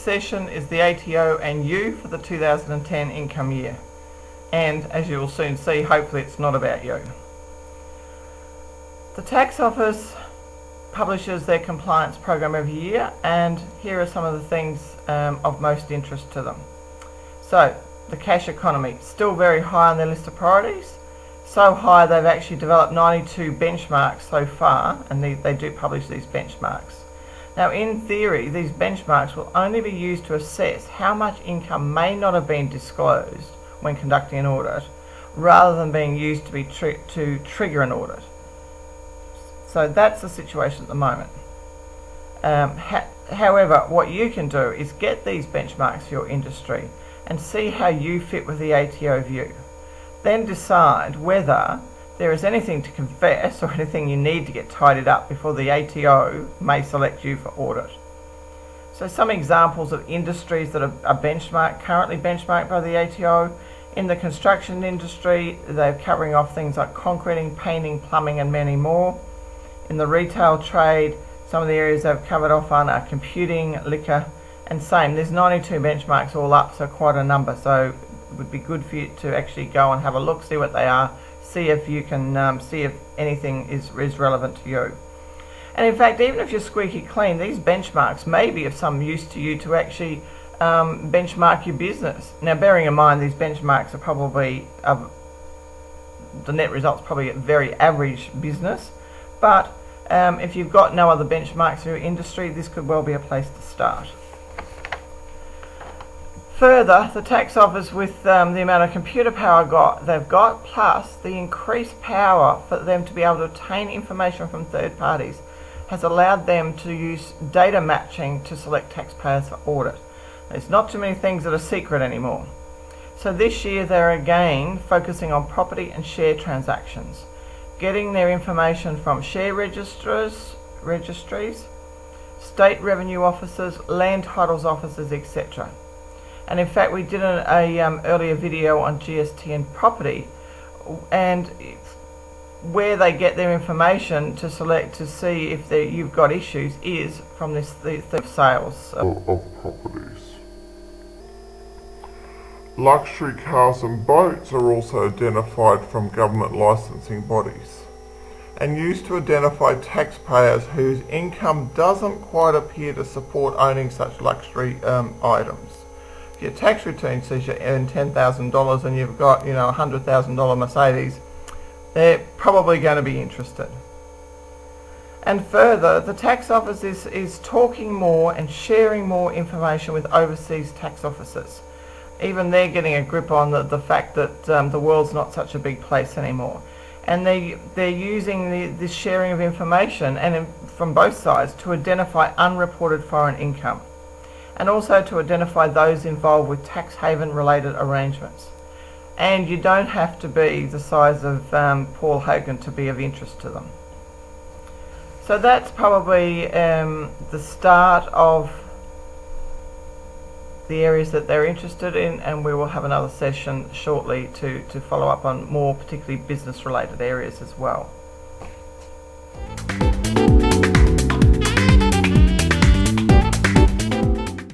session is the ATO and you for the 2010 income year. And as you will soon see, hopefully it's not about you. The Tax Office publishes their compliance program every year, and here are some of the things of most interest to them. So, the cash economy, still very high on their list of priorities. So high they've actually developed 92 benchmarks so far, and they do publish these benchmarks. Now in theory, these benchmarks will only be used to assess how much income may not have been disclosed when conducting an audit, rather than being used to trigger an audit. So that's the situation at the moment. However, what you can do is get these benchmarks for your industry and see how you fit with the ATO view. Then decide whether there is anything to confess or anything you need to get tidied up before the ATO may select you for audit. So some examples of industries that are currently benchmarked by the ATO. In the construction industry, they're covering off things like concreting, painting, plumbing and many more. In the retail trade, some of the areas they've covered off on are computing, liquor, and same. There's 92 benchmarks all up, so quite a number. So it would be good for you to actually go and have a look, see what they are, see if you can see if anything is relevant to you. And in fact, even if you're squeaky clean, these benchmarks may be of some use to you to actually benchmark your business. Now, bearing in mind these benchmarks are probably the net result's probably a very average business, but if you've got no other benchmarks for your industry, this could well be a place to start. Further, the Tax Office, with the amount of computer power they've got, plus the increased power for them to be able to obtain information from third parties, has allowed them to use data matching to select taxpayers for audit. There's not too many things that are secret anymore. So this year they're again focusing on property and share transactions, getting their information from share registries, state revenue officers, land titles officers, etc. And in fact, we did an earlier video on GST and property, and where they get their information to select to see if you've got issues is from the sales of properties. Luxury cars and boats are also identified from government licensing bodies and used to identify taxpayers whose income doesn't quite appear to support owning such luxury items. If your tax return says you earn $10,000 and you've got, a $100,000 Mercedes, they're probably going to be interested. And further, the Tax Office is talking more and sharing more information with overseas tax officers. Even they're getting a grip on the fact that the world's not such a big place anymore. And they're using this sharing of information from both sides to identify unreported foreign income, and also to identify those involved with tax haven related arrangements. And you don't have to be the size of Paul Hogan to be of interest to them. So that's probably the start of the areas that they're interested in, and we will have another session shortly to follow up on more particularly business related areas as well.